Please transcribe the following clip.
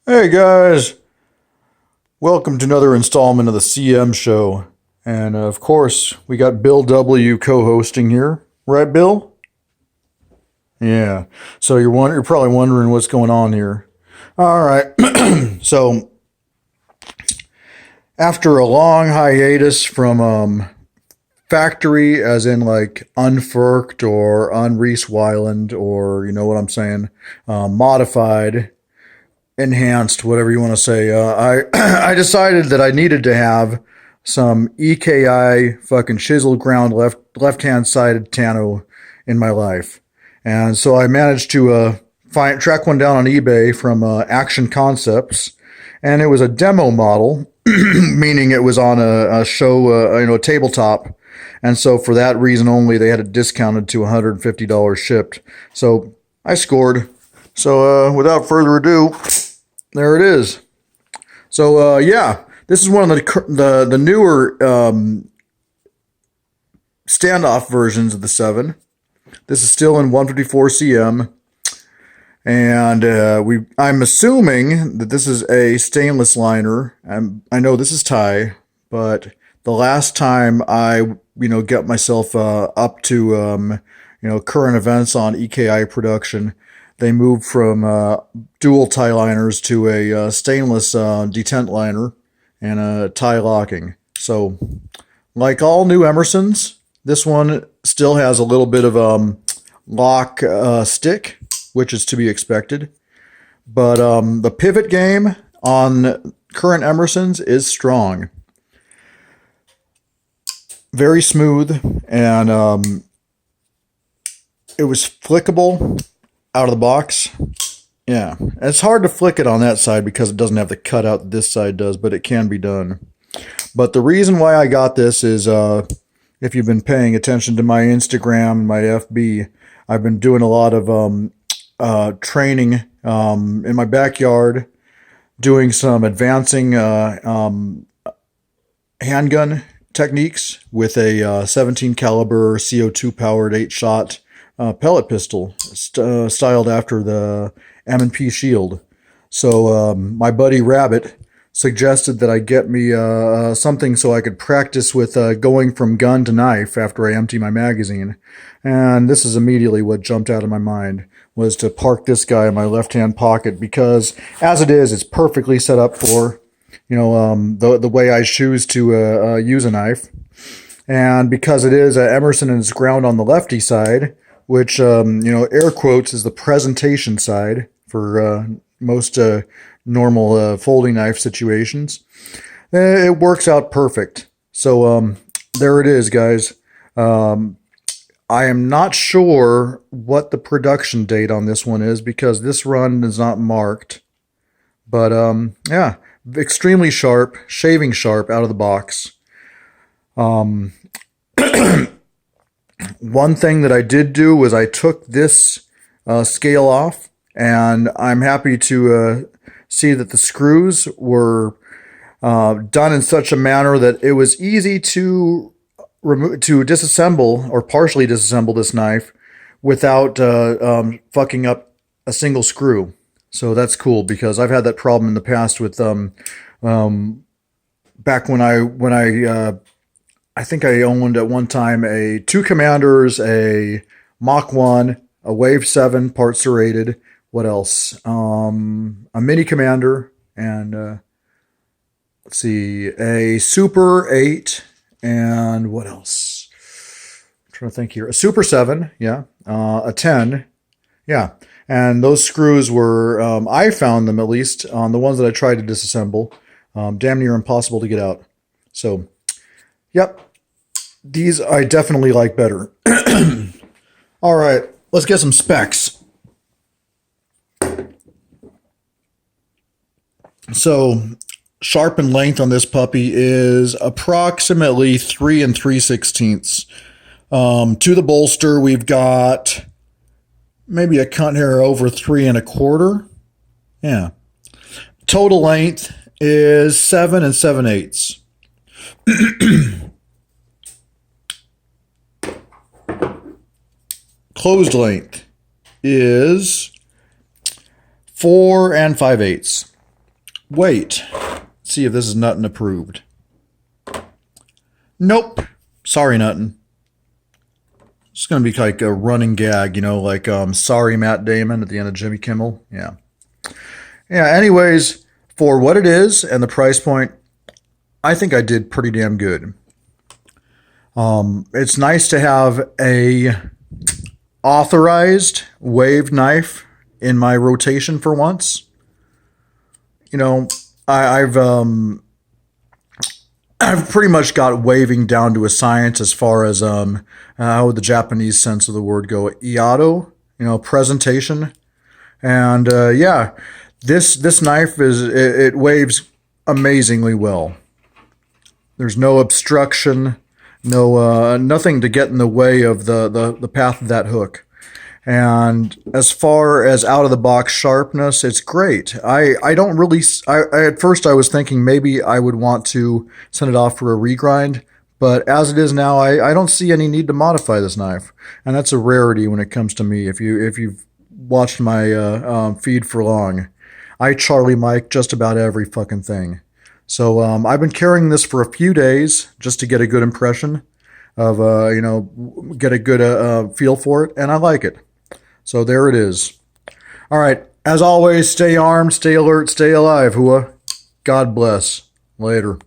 Hey guys, welcome to another installment of the CM show. And of course, we got Bill W co-hosting here. Right, Bill? Yeah. So you're probably wondering what's going on here. All right. So after a long hiatus from factory, as in like unfurked or unreeswyland, or you know what I'm saying, modified, enhanced, whatever you want to say. I I decided that I needed to have some EKI fucking chisel ground left hand sided Tano in my life, and so I managed to track one down on eBay from Action Concepts, and it was a demo model, meaning it was on a show, a tabletop. And so for that reason only, they had it discounted to $150 shipped. So I scored. So without further ado, there it is. So yeah, this is one of the newer standoff versions of the 7. This is still in 154 cm, and I'm assuming that this is a stainless liner. I know this is Thai, but the last time I get myself up to current events on EKI production, they moved from dual tie liners to a stainless detent liner and a tie locking. So, like all new Emersons, this one still has a little bit of lock stick, which is to be expected. But the pivot game on current Emersons is strong. Very smooth, and it was flickable out of the box. Yeah, it's hard to flick it on that side because it doesn't have the cutout that this side does, but it can be done. But the reason why I got this is, if you've been paying attention to my Instagram, my FB, I've been doing a lot of training in my backyard, doing some advancing handgun techniques with a 17 caliber CO2 powered 8-shot pellet pistol, styled after the M&P Shield. So my buddy Rabbit suggested that I get me something so I could practice with going from gun to knife after I empty my magazine. And this is immediately what jumped out of my mind, was to park this guy in my left-hand pocket, because as it is, it's perfectly set up for the way I choose to use a knife. And because it is Emerson and it's ground on the lefty side, which, air quotes is the presentation side for most normal folding knife situations, it works out perfect. So there it is, guys. I am not sure what the production date on this one is, because this run is not marked. But yeah, extremely sharp, shaving sharp out of the box. One thing that I did do was I took this scale off, and I'm happy to see that the screws were done in such a manner that it was easy to disassemble or partially disassemble this knife without fucking up a single screw. So that's cool, because I've had that problem in the past with back when I think I owned at one time a 2 Commanders, a Mach 1, a Wave 7 part serrated. What else? A Mini Commander, and let's see, a Super 8, and what else? I'm trying to think here. A Super 7, yeah. A 10, yeah. And those screws were, I found them, at least, on the ones that I tried to disassemble, damn near impossible to get out. So, yep. These I definitely like better. All right, let's get some specs. So, sharpened length on this puppy is approximately 3 3/16. To the bolster, we've got maybe a cunt hair over 3 1/4. Yeah. Total length is 7 7/8. Closed length is 4 5/8. wait. See if this is Nuttin approved. Nope. Sorry, Nuttin. It's going to be like a running gag, you know, like sorry, Matt Damon at the end of Jimmy Kimmel. Yeah. Yeah, anyways, for what it is and the price point, I think I did pretty damn good. It's nice to have a authorized wave knife in my rotation for once. You know, I've pretty much got waving down to a science as far as how would the Japanese sense of the word go, iato, you know, presentation, and yeah, this knife it waves amazingly well. There's no obstruction, no nothing to get in the way of the path of that hook. And as far as out of the box sharpness, it's great. I don't really, at first I was thinking maybe I would want to send it off for a regrind, but as it is now, I don't see any need to modify this knife. And that's a rarity when it comes to me. If you've watched my feed for long, I Charlie Mike just about every fucking thing. So I've been carrying this for a few days just to get a good impression of, you know, get a good feel for it, and I like it. So there it is. All right. As always, stay armed, stay alert, stay alive, Hua. God bless. Later.